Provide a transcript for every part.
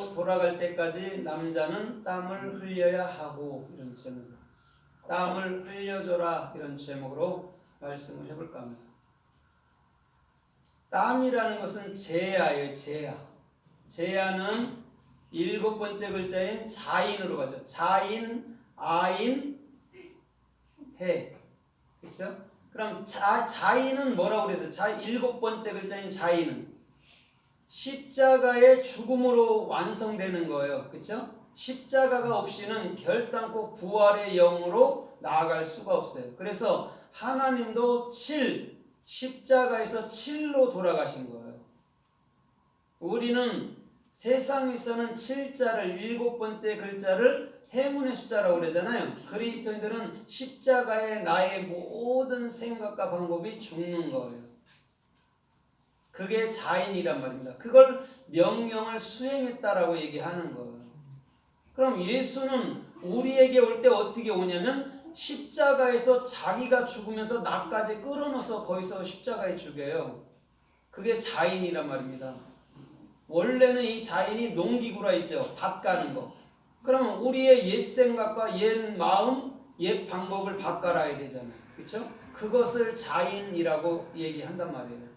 실로 돌아갈 때까지 남자는 땀을 흘려야 하고, 이런 제목, 땀을 흘려줘라, 이런 제목으로 말씀을 해볼까 합니다. 땀이라는 것은 제야예요. 제야는 7번째 글자인 자인으로 가죠. 자인, 아인, 해. 그렇죠? 그럼 자인은 뭐라고 그랬어요? 7번째 글자인 자인은 십자가의 죽음으로 완성되는 거예요. 그렇죠? 십자가가 없이는 결단코 부활의 영으로 나아갈 수가 없어요. 그래서 하나님도 십자가에서 7로 돌아가신 거예요. 우리는 세상에서는 7자를 7번째 글자를 행운의 숫자라고 그러잖아요. 그리스도인들은 십자가에 나의 모든 생각과 방법이 죽는 거예요. 그게 자인이란 말입니다. 그걸 명령을 수행했다라고 얘기하는 거예요. 그럼 예수는 우리에게 올 때 어떻게 오냐면 십자가에서 자기가 죽으면서 나까지 끌어넣어서 거기서 십자가에 죽여요. 그게 자인이란 말입니다. 원래는 이 자인이 농기구라 있죠. 밭 가는 거. 그러면 우리의 옛 생각과 옛 마음, 옛 방법을 바꿔라야 되잖아요. 그렇죠? 그것을 자인이라고 얘기한단 말이에요.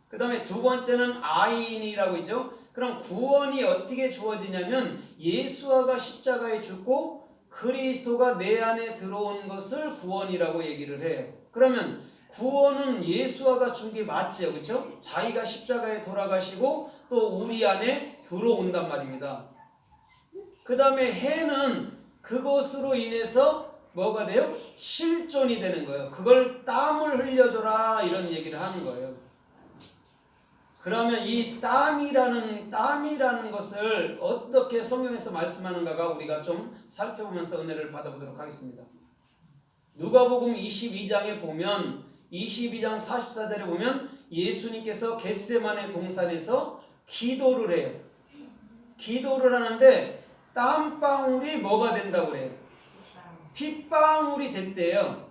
그 다음에 두 번째는 아인이라고 있죠. 그럼 구원이 어떻게 주어지냐면 예수와가 십자가에 죽고 그리스도가 내 안에 들어온 것을 구원이라고 얘기를 해요. 그러면 구원은 예수와가 준 게 맞죠. 그렇죠? 자기가 십자가에 돌아가시고 또 우리 안에 들어온단 말입니다. 그 다음에 해는 그것으로 인해서 뭐가 돼요? 실존이 되는 거예요. 그걸 땀을 흘려줘라 이런 얘기를 하는 거예요. 그러면 이 땀이라는 것을 어떻게 성경에서 말씀하는가가 우리가 좀 살펴보면서 은혜를 받아보도록 하겠습니다. 누가복음 22장에 보면 22장 44절에 보면 예수님께서 겟세마네 동산에서 기도를 해요. 기도를 하는데 땀방울이 뭐가 된다고 그래요? 핏방울이 됐대요.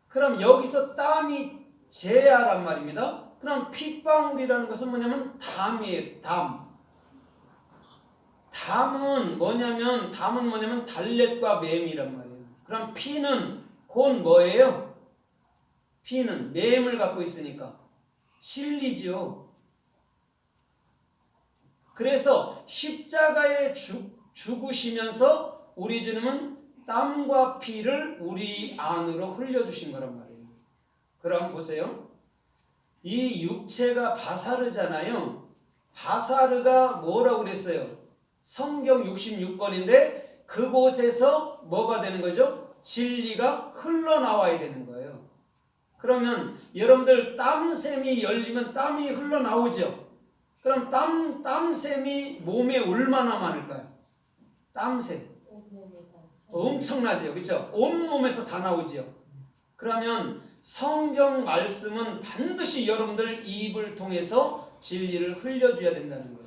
그럼 여기서 땀이 제야란 말입니다. 그럼 핏방울이라는 것은 뭐냐면 담이에요. 담은 뭐냐면 달렛과 맴이란 말이에요. 그럼 피는 곧 뭐예요? 피는 맴을 갖고 있으니까 진리죠. 그래서 십자가에 죽으시면서 우리 주님은 땀과 피를 우리 안으로 흘려주신 거란 말이에요. 그럼 보세요. 이 육체가 바사르잖아요. 바사르가 뭐라고 그랬어요? 성경 66권인데 그곳에서 뭐가 되는 거죠? 진리가 흘러나와야 되는 거예요. 그러면 여러분들 땀샘이 열리면 땀이 흘러나오죠. 그럼 땀샘이 몸에 얼마나 많을까요? 땀샘 엄청나죠. 그렇죠? 온몸에서 다 나오죠. 그러면 성경 말씀은 반드시 여러분들 입을 통해서 진리를 흘려줘야 된다는 거예요.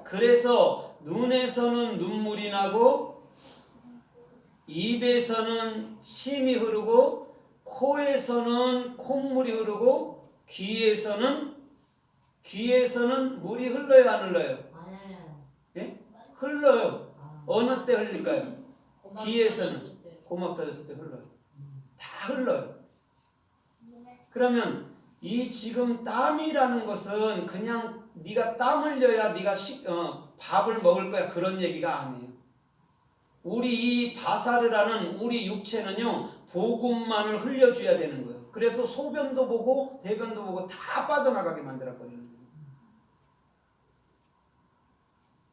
그래서 눈에서는 눈물이 나고 입에서는 침이 흐르고 코에서는 콧물이 흐르고 귀에서는 물이 흘러요, 안 흘러요? 예? 흘러요. 어느 때 흘릴까요? 귀에서는 고막 터졌을 때 흘러요. 다 흘러요. 그러면 이 지금 땀이라는 것은 그냥 네가 땀 흘려야 네가 밥을 먹을 거야 그런 얘기가 아니에요. 우리 이 바사르라는 우리 육체는요 복음만을 흘려줘야 되는 거예요. 그래서 소변도 보고 대변도 보고 다 빠져나가게 만들어버리는 거예요.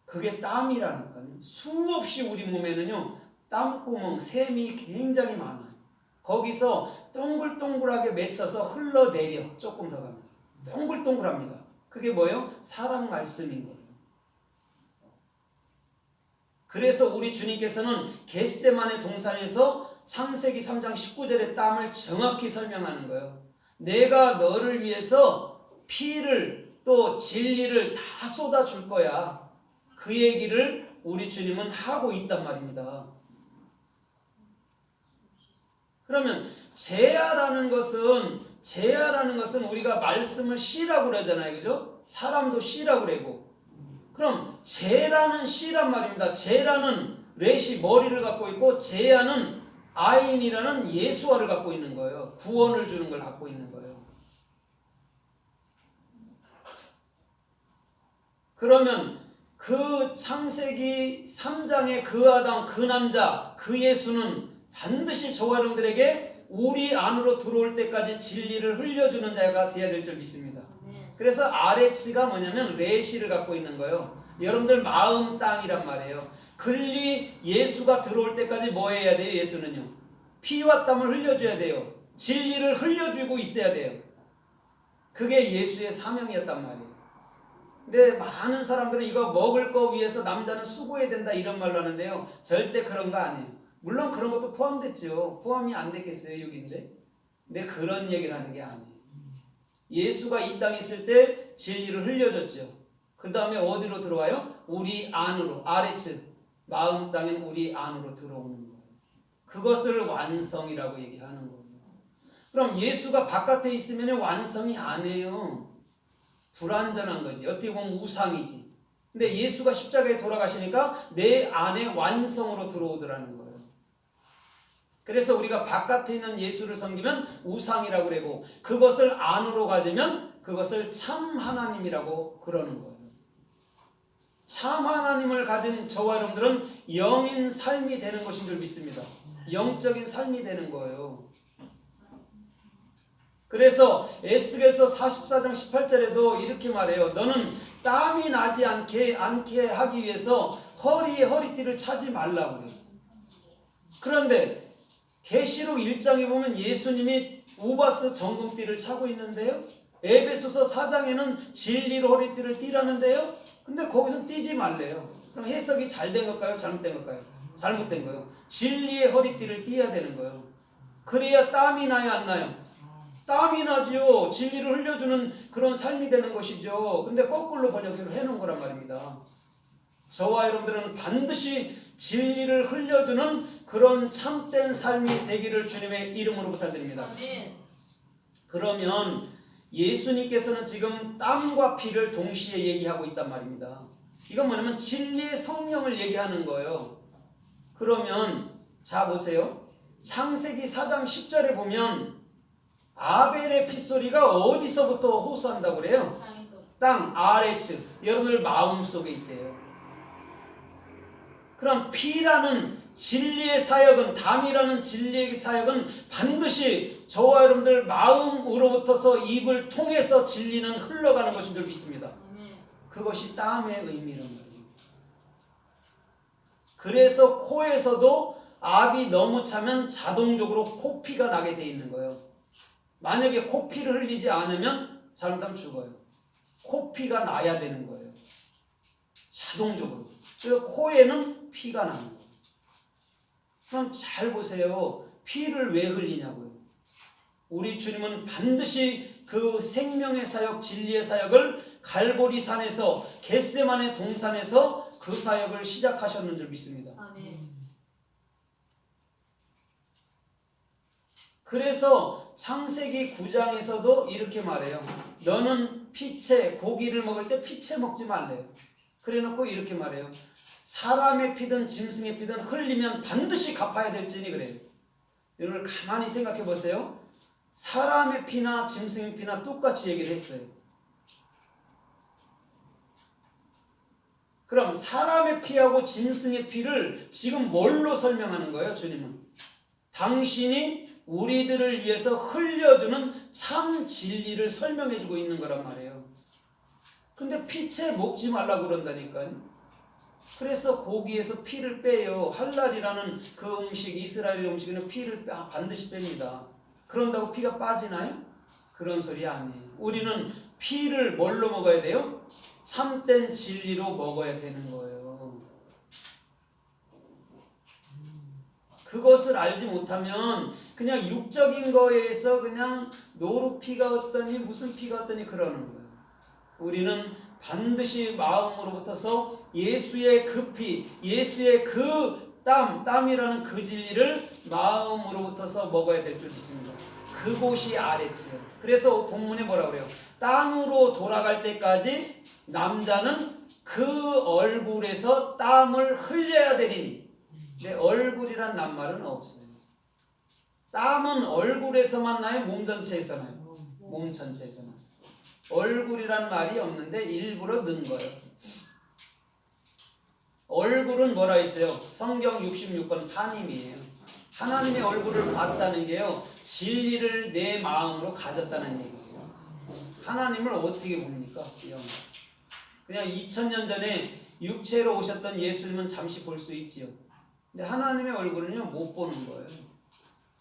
그게 땀이라는 거예요. 수없이 우리 몸에는요 땀구멍, 샘이 굉장히 많아요. 거기서 동글동글하게 맺혀서 흘러내려 조금 더 가면 동글동글합니다. 그게 뭐예요? 사랑 말씀인 거예요. 그래서 우리 주님께서는 겟세마네 동산에서 창세기 3장 19절의 땀을 정확히 설명하는 거예요. 내가 너를 위해서 피를 또 진리를 다 쏟아줄 거야. 그 얘기를 우리 주님은 하고 있단 말입니다. 그러면 제야라는 것은 우리가 말씀을 시라고 그러잖아요. 그죠? 사람도 씨라고 그러고. 그럼 제라는 씨란 말입니다. 제라는 렛이 머리를 갖고 있고 제야는 아인이라는 예수화를 갖고 있는 거예요. 구원을 주는 걸 갖고 있는 거예요. 그러면 그 창세기 3장의 그 아담, 그 남자, 그 예수는 반드시 저와 여러분들에게 우리 안으로 들어올 때까지 진리를 흘려주는 자가 되어야 될 줄 믿습니다. 그래서 아레츠가 뭐냐면 레시를 갖고 있는 거예요. 여러분들 마음 땅이란 말이에요. 글리 예수가 들어올 때까지 뭐 해야 돼요? 예수는요, 피와 땀을 흘려줘야 돼요. 진리를 흘려주고 있어야 돼요. 그게 예수의 사명이었단 말이에요. 근데 많은 사람들은 이거 먹을 거 위해서 남자는 수고해야 된다 이런 말로 하는데요, 절대 그런 거 아니에요. 물론 그런 것도 포함됐죠. 포함이 안 됐겠어요, 6인데. 근데 그런 얘기를 하는 게 아니에요. 예수가 이 땅에 있을 때 진리를 흘려줬죠. 그 다음에 어디로 들어와요? 우리 안으로. 아레츠, 마음 땅엔 우리 안으로 들어오는 거예요. 그것을 완성이라고 얘기하는 거예요. 그럼 예수가 바깥에 있으면 완성이 아니에요. 불완전한 거지. 어떻게 보면 우상이지. 근데 예수가 십자가에 돌아가시니까 내 안에 완성으로 들어오더라는 거예요. 그래서 우리가 바깥에 있는 예수를 섬기면 우상이라고 그러고, 그것을 안으로 가지면 그것을 참 하나님이라고 그러는 거예요. 참 하나님을 가진 저와 여러분들은 영인 삶이 되는 것인 줄 믿습니다. 영적인 삶이 되는 거예요. 그래서 에스겔서 44장 18절에도 이렇게 말해요. 너는 땀이 나지 않게 하기 위해서 허리에 허리띠를 차지 말라고 그래요. 그런데 계시록 1장에 보면 예수님이 우바스 정금띠를 차고 있는데요, 에베소서 4장에는 진리로 허리띠를 띠라는데요, 근데 거기서 띠지 말래요. 그럼 해석이 잘 된 걸까요? 잘못된 걸까요? 잘못된 거예요. 진리의 허리띠를 띠어야 되는 거예요. 그래야 땀이 나요, 안 나요? 땀이 나죠. 진리를 흘려주는 그런 삶이 되는 것이죠. 근데 거꾸로 번역을 해놓은 거란 말입니다. 저와 여러분들은 반드시 진리를 흘려주는 그런 참된 삶이 되기를 주님의 이름으로 부탁드립니다. 그러면 예수님께서는 지금 땀과 피를 동시에 얘기하고 있단 말입니다. 이건 뭐냐면 진리의 성령을 얘기하는 거예요. 그러면 자 보세요. 창세기 4장 10절에 보면 아벨의 핏소리가 어디서부터 호소한다고 그래요? 땅, 아레츠. 여러분들 마음속에 있대요. 그럼 피라는 진리의 사역은, 담이라는 진리의 사역은 반드시 저와 여러분들 마음으로부터서 입을 통해서 진리는 흘러가는 것인 줄 믿습니다. 그것이 땀의 의미란 말이에요. 그래서 코에서도 압이 너무 차면 자동적으로 코피가 나게 돼 있는 거예요. 만약에 코피를 흘리지 않으면 잘못하면 죽어요. 코피가 나야 되는 거예요. 자동적으로. 그래서 코에는 피가 나는 거예요. 그럼 잘 보세요. 피를 왜 흘리냐고요. 우리 주님은 반드시 그 생명의 사역, 진리의 사역을 갈보리 산에서, 겟세마네 동산에서 그 사역을 시작하셨는 줄 믿습니다. 아멘. 그래서 창세기 9장에서도 이렇게 말해요. 너는 피채, 고기를 먹을 때 피채 먹지 말래요. 그래 놓고 이렇게 말해요. 사람의 피든 짐승의 피든 흘리면 반드시 갚아야 될지니 그래요. 여러분 가만히 생각해 보세요. 사람의 피나 짐승의 피나 똑같이 얘기를 했어요. 그럼 사람의 피하고 짐승의 피를 지금 뭘로 설명하는 거예요? 주님은 당신이 우리들을 위해서 흘려주는 참 진리를 설명해주고 있는 거란 말이에요. 근데 피채 먹지 말라고 그런다니까요. 그래서 고기에서 피를 빼요. 할랄이라는 그 음식, 이스라엘 음식에는 피를 반드시 뺍니다. 그런다고 피가 빠지나요? 그런 소리 아니에요. 우리는 피를 뭘로 먹어야 돼요? 참된 진리로 먹어야 되는 거예요. 그것을 알지 못하면 그냥 육적인 거에서 그냥 노루피가 어떠니 무슨 피가 어떠니 그러는 거예요. 우리는 반드시 마음으로부터서 예수의 그 피, 예수의 그 땀이라는 그 진리를 마음으로부터서 먹어야 될 줄 믿습니다. 그곳이 아레츠예요. 그래서 본문에 뭐라고 그래요? 땅으로 돌아갈 때까지 남자는 그 얼굴에서 땀을 흘려야 되리니. 근데 얼굴이란 낱말은 없어요. 땀은 얼굴에서만 나요? 몸 전체에서 나요? 몸 전체에서 나요. 얼굴이란 말이 없는데 일부러 넣은 거예요. 얼굴은 뭐라 했어요? 성경 66권 파님이에요. 하나님의 얼굴을 봤다는 게요, 진리를 내 마음으로 가졌다는 얘기예요. 하나님을 어떻게 봅니까? 그냥 2000년 전에 육체로 오셨던 예수님은 잠시 볼 수 있지요. 근데 하나님의 얼굴은요, 못 보는 거예요.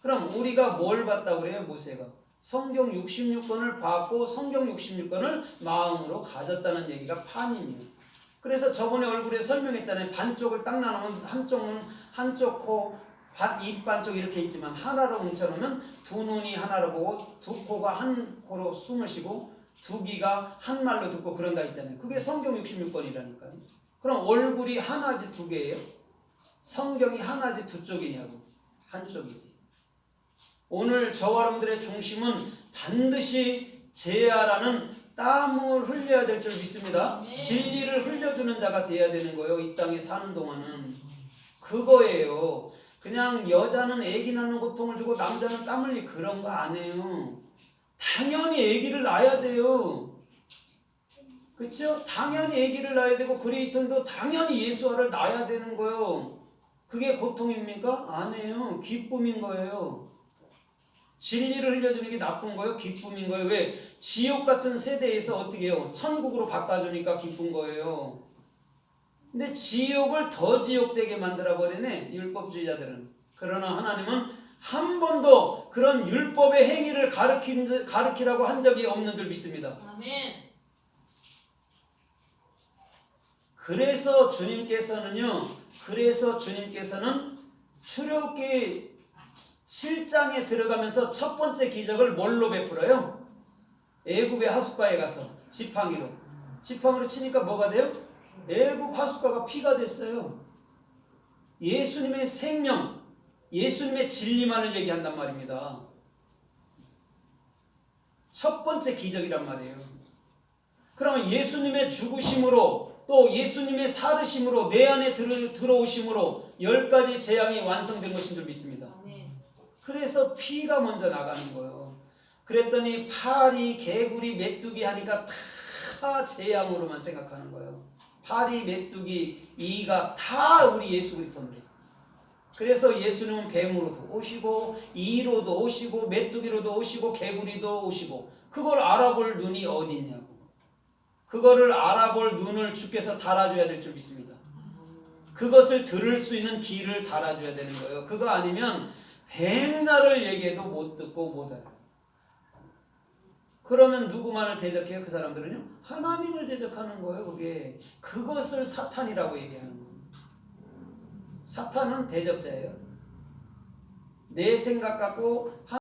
그럼 우리가 뭘 봤다고 그래요? 모세가 성경 66권을 봤고 성경 66권을 마음으로 가졌다는 얘기가 판이에요. 그래서 저번에 얼굴에 설명했잖아요. 반쪽을 딱 나누면 한쪽은 한쪽 코, 입 반쪽 이렇게 있지만 하나로 뭉쳐놓으면 두 눈이 하나로 보고 두 코가 한 코로 숨을 쉬고 두 귀가 한 말로 듣고 그런다 했잖아요. 그게 성경 66권이라니까요. 그럼 얼굴이 하나지 두 개예요? 성경이 하나지 두 쪽이냐고? 한쪽이지. 오늘 저와 여러분들의 중심은 반드시 제야라는 땀을 흘려야 될 줄 믿습니다. 네. 진리를 흘려주는 자가 돼야 되는 거예요. 이 땅에 사는 동안은 그거예요. 그냥 여자는 아기 낳는 고통을 주고 남자는 땀 흘리 그런 거 안 해요. 당연히 아기를 낳아야 돼요. 그렇죠? 당연히 아기를 낳아야 되고 그리스도인도 당연히 예수아를 낳아야 되는 거예요. 그게 고통입니까? 아니에요. 기쁨인 거예요. 진리를 흘려주는 게 나쁜 거예요? 기쁨인 거예요? 왜? 지옥 같은 세대에서 어떻게 해요? 천국으로 바꿔주니까 기쁜 거예요. 근데 지옥을 더 지옥되게 만들어버리네, 율법주의자들은. 그러나 하나님은 한 번도 그런 율법의 행위를 가르치라고 한 적이 없는 줄 믿습니다. 아멘. 그래서 주님께서는 출애굽기 7장에 들어가면서 첫 번째 기적을 뭘로 베풀어요? 애굽의 하숫가에 가서 지팡이로 치니까 뭐가 돼요? 애굽 하숫가가 피가 됐어요. 예수님의 생명, 예수님의 진리만을 얘기한단 말입니다. 첫 번째 기적이란 말이에요. 그러면 예수님의 죽으심으로 또 예수님의 살으심으로 내 안에 들어오심으로 10가지 재앙이 완성된 것인 줄 믿습니다. 아멘. 그래서 피가 먼저 나가는 거예요. 그랬더니 파리, 개구리, 메뚜기 하니까 다 재앙으로만 생각하는 거예요. 파리, 메뚜기, 이가 다 우리 예수 그리스도인데. 그래서 예수님은 뱀으로도 오시고 이로도 오시고 메뚜기로도 오시고 개구리도 오시고 그걸 알아볼 눈이 어디 있냐고. 그거를 알아볼 눈을 주께서 달아줘야 될 줄 믿습니다. 그것을 들을 수 있는 귀를 달아줘야 되는 거예요. 그거 아니면 백날을 얘기해도 못 듣고 못 알아요. 그러면 누구만을 대적해요? 그 사람들은요? 하나님을 대적하는 거예요. 그게 그것을 사탄이라고 얘기하는 거예요. 사탄은 대적자예요. 내 생각 갖고